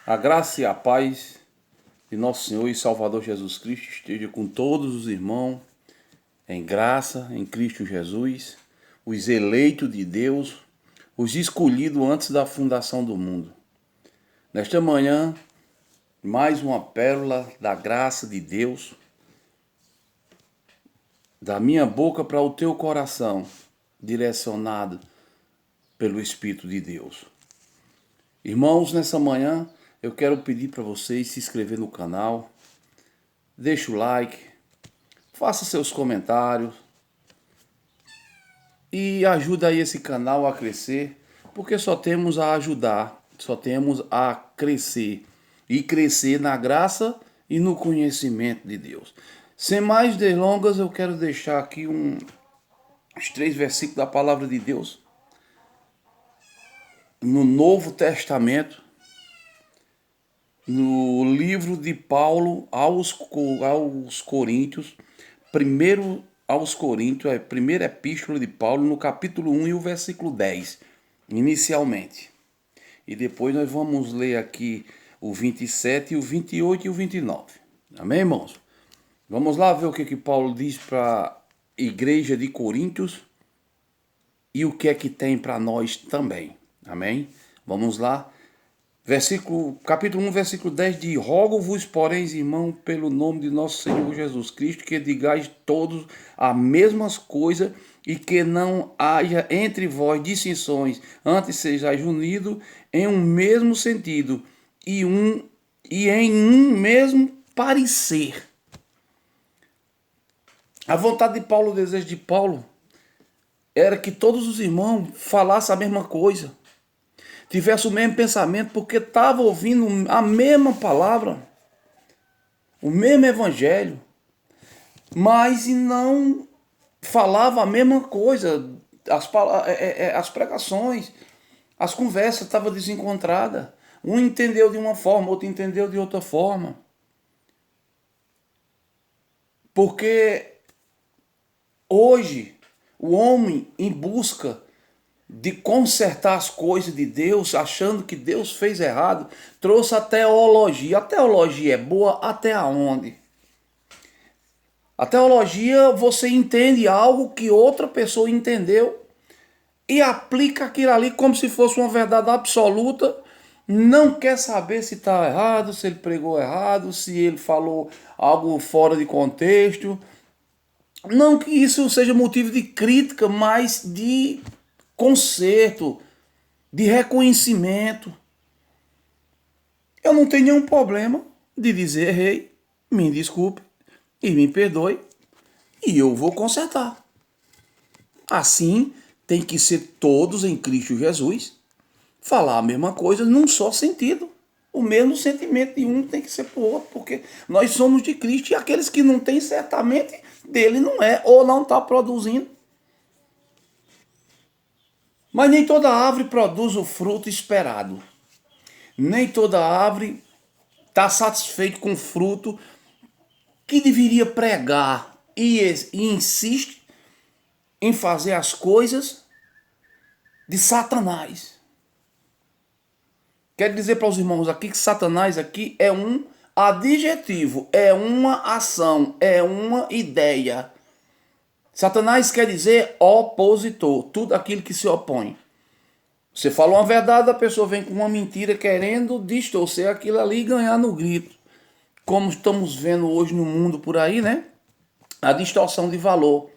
A graça e a paz de nosso Senhor e Salvador Jesus Cristo esteja com todos os irmãos em graça, em Cristo Jesus, os eleitos de Deus, os escolhidos antes da fundação do mundo. Nesta manhã, mais uma pérola da graça de Deus, da minha boca para o teu coração, direcionado pelo Espírito de Deus. Irmãos, nessa manhã eu quero pedir para vocês se inscrever no canal, deixe o like, faça seus comentários e ajude aí esse canal a crescer, porque só temos a ajudar, só temos a crescer e crescer na graça e no conhecimento de Deus. Sem mais delongas, eu quero deixar aqui os 3 versículos da palavra de Deus no Novo Testamento, no livro de Paulo aos Coríntios, primeiro aos Coríntios, a primeira epístola de Paulo, no capítulo 1 e o versículo 10, inicialmente. E depois nós vamos ler aqui o 27, o 28 e o 29. Amém, irmãos? Vamos lá ver o que Paulo diz para a igreja de Coríntios e o que é que tem para nós também. Amém? Vamos lá. Capítulo 1, versículo 10 diz: Rogo-vos, porém, irmão, pelo nome de nosso Senhor Jesus Cristo, que digais todos as mesmas coisas e que não haja entre vós dissensões, antes sejais unidos em um mesmo sentido e em um mesmo parecer. A vontade de Paulo, o desejo de Paulo, era que todos os irmãos falassem a mesma coisa, tivesse o mesmo pensamento, porque estava ouvindo a mesma palavra, o mesmo evangelho, mas não falava a mesma coisa. As pregações, as conversas estavam desencontradas. Um entendeu de uma forma, outro entendeu de outra forma. Porque hoje o homem, em busca de consertar as coisas de Deus, achando que Deus fez errado, trouxe a teologia. A teologia é boa até aonde? A teologia, você entende algo que outra pessoa entendeu e aplica aquilo ali como se fosse uma verdade absoluta, não quer saber se está errado, se ele pregou errado, se ele falou algo fora de contexto. Não que isso seja motivo de crítica, mas de conserto, de reconhecimento. Eu não tenho nenhum problema de dizer errei, me desculpe e me perdoe, e eu vou consertar. Assim tem que ser todos em Cristo Jesus, falar a mesma coisa num só sentido. O mesmo sentimento de um tem que ser para o outro, porque nós somos de Cristo, e aqueles que não têm, certamente dele não é, ou não está produzindo. Mas nem toda árvore produz o fruto esperado. Nem toda árvore está satisfeita com o fruto que deveria pregar e insiste em fazer as coisas de Satanás. Quero dizer para os irmãos aqui que Satanás aqui é um adjetivo, é uma ação, é uma ideia. Satanás quer dizer opositor, tudo aquilo que se opõe. Você falou uma verdade, a pessoa vem com uma mentira querendo distorcer aquilo ali e ganhar no grito. Como estamos vendo hoje no mundo por aí, né? A distorção de valor.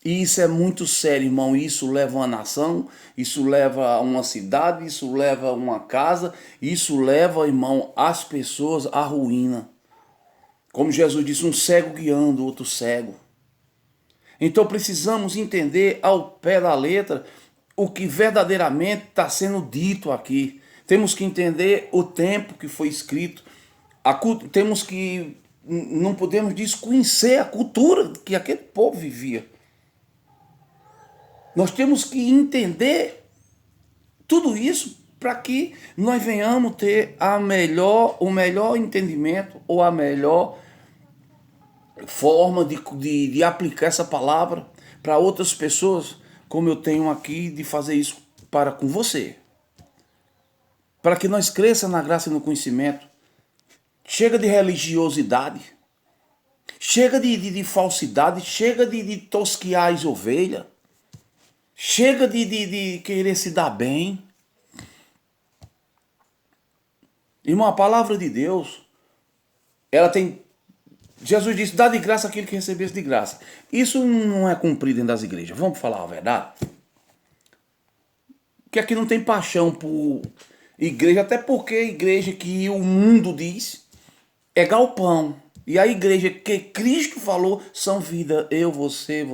E isso é muito sério, irmão. Isso leva uma nação, isso leva a uma cidade, isso leva a uma casa, isso leva, irmão, as pessoas à ruína. Como Jesus disse, um cego guiando outro cego. Então precisamos entender ao pé da letra o que verdadeiramente está sendo dito aqui. Temos que entender o tempo que foi escrito. Não podemos desconhecer a cultura que aquele povo vivia. Nós temos que entender tudo isso para que nós venhamos ter o melhor entendimento ou a melhor forma de aplicar essa palavra para outras pessoas, como eu tenho aqui de fazer isso para com você. para que nós cresçamos na graça e no conhecimento. Chega de religiosidade. Chega de falsidade. Chega de tosquiar as ovelhas. Chega de querer se dar bem. Irmão, a palavra de Deus, ela tem... Jesus disse, dá de graça aquilo que recebesse de graça. Isso não é cumprido dentro das igrejas. Vamos falar a verdade? Que aqui não tem paixão por igreja, até porque a igreja que o mundo diz é galpão. E a igreja que Cristo falou são vida. Eu, você.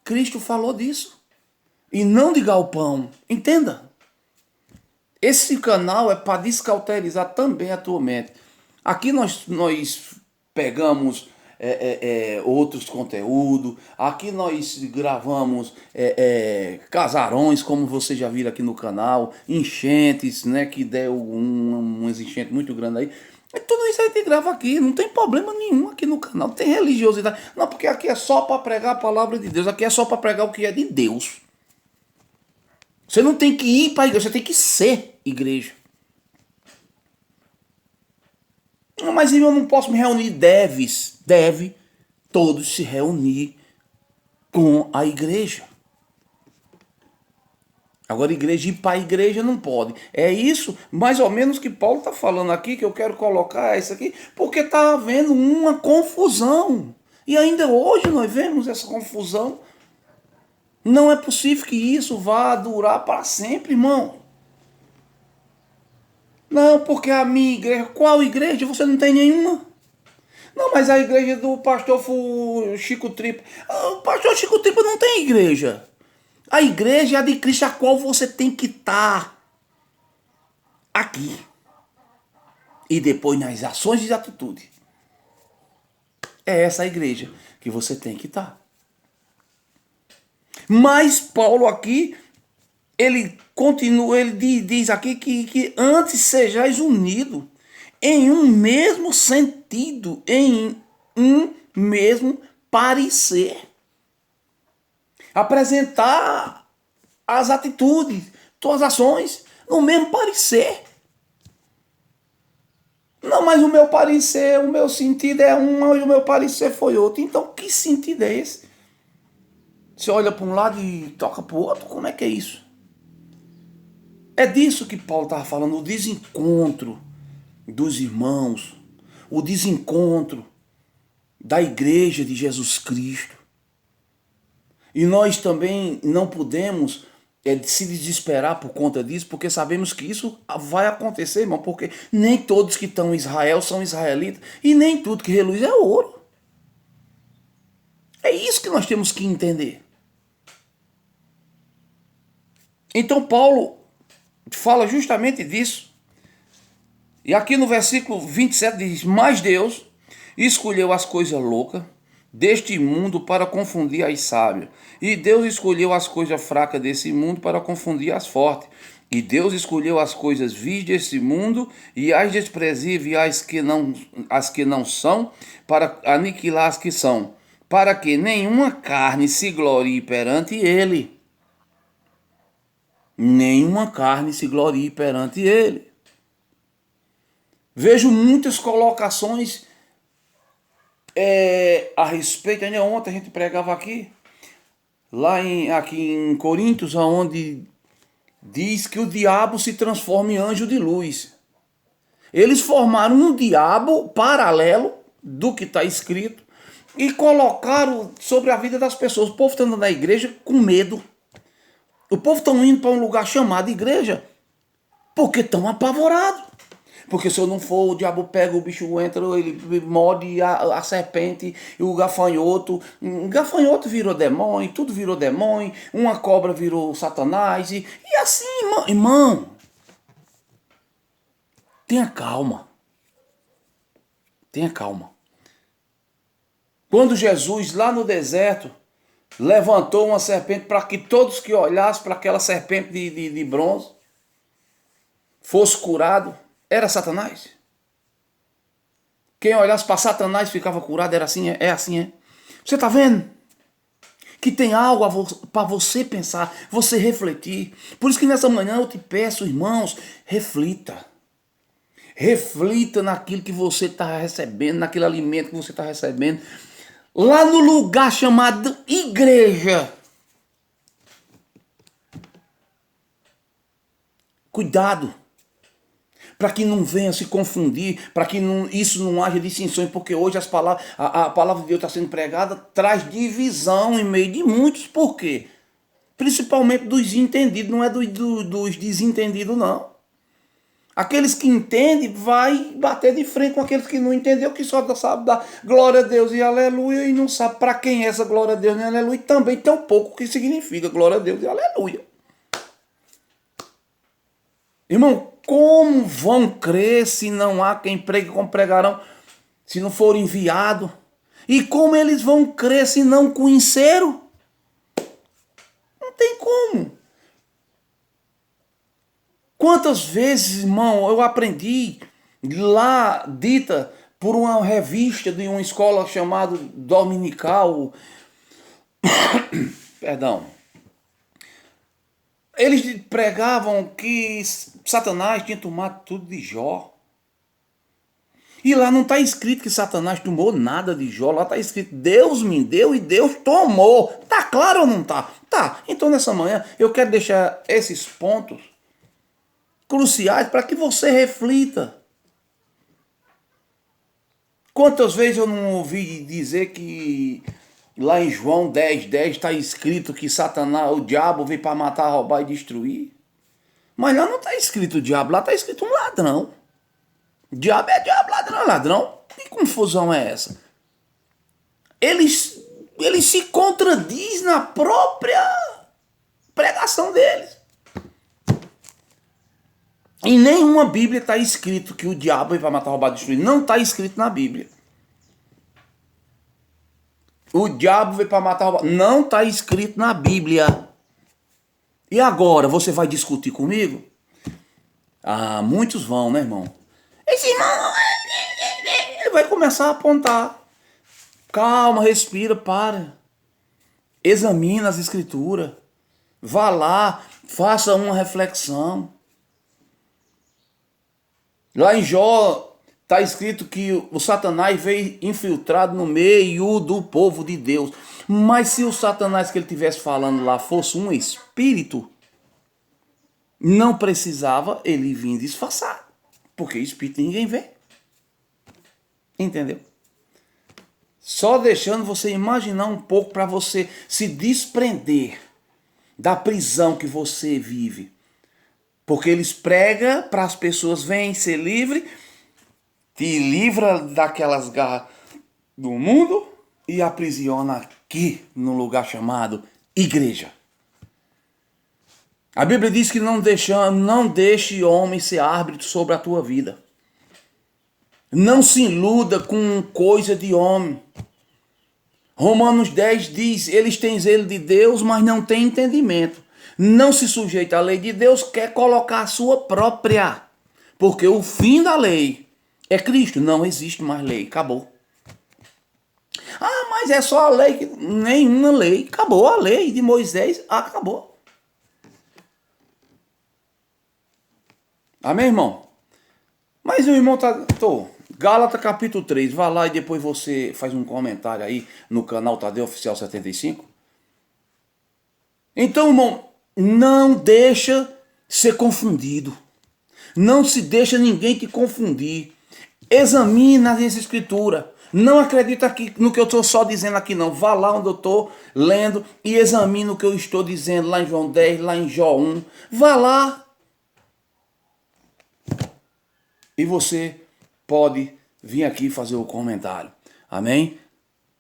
Cristo falou disso. E não de galpão. Entenda. Esse canal é para descauterizar também a tua mente. Aqui nós pegamos outros conteúdos. Aqui nós gravamos casarões, como vocês já viram aqui no canal. Enchentes, né? Que deu umas enchentes muito grandes aí. Tudo isso a gente grava aqui. Não tem problema nenhum aqui no canal. Não tem religiosidade. Não, porque aqui é só para pregar a palavra de Deus. Aqui é só para pregar o que é de Deus. Você não tem que ir para a igreja, você tem que ser igreja. Mas eu não posso me reunir. Deve todos se reunir com a igreja. Agora, igreja, ir para a igreja não pode. É isso, mais ou menos, que Paulo está falando aqui, que eu quero colocar isso aqui, porque está havendo uma confusão. E ainda hoje nós vemos essa confusão. Não é possível que isso vá durar para sempre, irmão. Não, porque a minha igreja... Qual igreja? Você não tem nenhuma? Não, mas a igreja do pastor Chico Tripa... O pastor Chico Tripa não tem igreja. A igreja é a de Cristo, a qual você tem que estar aqui. E depois nas ações e atitudes. É essa a igreja que você tem que estar. Mas Paulo aqui, ele continua, ele diz aqui que antes sejais unidos em um mesmo sentido, em um mesmo parecer. Apresentar as atitudes, tuas ações, no mesmo parecer. Não, mas o meu parecer, o meu sentido é um, e o meu parecer foi outro. Então, que sentido é esse? Você olha para um lado e toca para o outro, como é que é isso? É disso que Paulo estava falando, o desencontro dos irmãos, o desencontro da igreja de Jesus Cristo. E nós também não podemos se desesperar por conta disso, porque sabemos que isso vai acontecer, irmão, porque nem todos que estão em Israel são israelitas, e nem tudo que reluz é ouro. É isso que nós temos que entender. Então Paulo fala justamente disso. E aqui no versículo 27 diz, mas Deus escolheu as coisas loucas deste mundo para confundir as sábias. E Deus escolheu as coisas fracas desse mundo para confundir as fortes. E Deus escolheu as coisas vis desse mundo e as desprezíveis e as que não são, para aniquilar as que são, para que nenhuma carne se glorie perante ele. Nenhuma carne se glorie perante ele. Vejo muitas colocações a respeito. Ainda ontem a gente pregava aqui em Coríntios, onde diz que o diabo se transforma em anjo de luz. Eles formaram um diabo paralelo do que está escrito e colocaram sobre a vida das pessoas. O povo está andando na igreja com medo. O povo está indo para um lugar chamado igreja porque estão apavorados. Porque se eu não for, o diabo pega, o bicho entra, ele morde a serpente, e o gafanhoto. Um gafanhoto virou demônio, tudo virou demônio, uma cobra virou Satanás. E assim, irmão. Tenha calma. Tenha calma. Quando Jesus, lá no deserto, levantou uma serpente para que todos que olhassem para aquela serpente de bronze fosse curado, era Satanás. Quem olhasse para Satanás ficava curado, era assim, é assim, é. Você está vendo? que tem algo para você pensar, você refletir. Por isso que nessa manhã eu te peço, irmãos, reflita. Reflita naquilo que você está recebendo, naquele alimento que você está recebendo. Lá no lugar chamado igreja. Cuidado. Para que não venha se confundir, para que isso não haja distinções, porque hoje a palavra de Deus está sendo pregada, traz divisão em meio de muitos. Por quê? Principalmente dos entendidos, não é dos desentendidos, não. Aqueles que entendem vai bater de frente com aqueles que não entendeu, que só sabe dar glória a Deus e aleluia, e não sabe para quem é essa glória a Deus e aleluia, e também tão pouco que significa glória a Deus e aleluia. Irmão, como vão crer se não há quem pregue como pregarão, se não for enviado? E como eles vão crer se não conheceram? Não tem como. Quantas vezes, irmão, eu aprendi lá, dita por uma revista de uma escola chamada Dominical, perdão, eles pregavam que Satanás tinha tomado tudo de Jó. E lá não está escrito que Satanás tomou nada de Jó. Lá está escrito, Deus me deu e Deus tomou. Tá claro ou não tá? Tá. Então nessa manhã eu quero deixar esses pontos cruciais para que você reflita. Quantas vezes eu não ouvi dizer que lá em João 10:10 está escrito que Satanás, o diabo, veio para matar, roubar e destruir? Mas lá não está escrito o diabo, lá está escrito um ladrão. Diabo é diabo, ladrão é ladrão. Que confusão é essa? Eles se contradizem na própria pregação deles. Em nenhuma Bíblia está escrito que o diabo veio para matar, roubar e destruir. Não está escrito na Bíblia. O diabo veio para matar, roubar. Não está escrito na Bíblia. E agora, você vai discutir comigo? Ah, muitos vão, né, irmão? Esse irmão, ele vai começar a apontar. Calma, respira, para. Examina as escrituras. Vá lá, faça uma reflexão. Lá em Jó está escrito que o Satanás veio infiltrado no meio do povo de Deus. Mas se o Satanás que ele estivesse falando lá fosse um espírito, não precisava ele vir disfarçado. Porque espírito ninguém vê. Entendeu? Só deixando você imaginar um pouco para você se desprender da prisão que você vive. Porque eles pregam para as pessoas, vem ser livre, te livra daquelas garras do mundo e aprisiona aqui no lugar chamado igreja. A Bíblia diz que não deixe homem ser árbitro sobre a tua vida. Não se iluda com coisa de homem. Romanos 10 diz, eles têm zelo de Deus, mas não têm entendimento. Não se sujeita à lei de Deus, quer colocar a sua própria. Porque o fim da lei é Cristo. Não existe mais lei. Acabou. Ah, mas é só a lei. Nenhuma lei. Acabou a lei de Moisés. Acabou. Amém, irmão? Mas o irmão tá... Gálatas capítulo 3. Vá lá e depois você faz um comentário aí no canal Tadeu Oficial 75. Então, irmão, não deixa ser confundido. Não se deixa ninguém te confundir. Examina as escrituras. Não acredita aqui no que eu estou só dizendo aqui, não. Vá lá onde eu estou lendo e examina o que eu estou dizendo lá em João 10, lá em Jó 1. Vá lá. E você pode vir aqui fazer o comentário. Amém?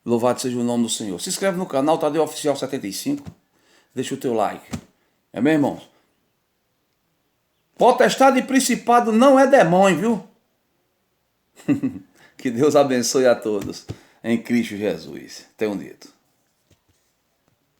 Louvado seja o nome do Senhor. Se inscreve no canal Tadeu Oficial 75. Deixa o teu like. Amém, irmãos? Potestade e principado não é demônio, viu? Que Deus abençoe a todos. Em Cristo Jesus. Tenham dito.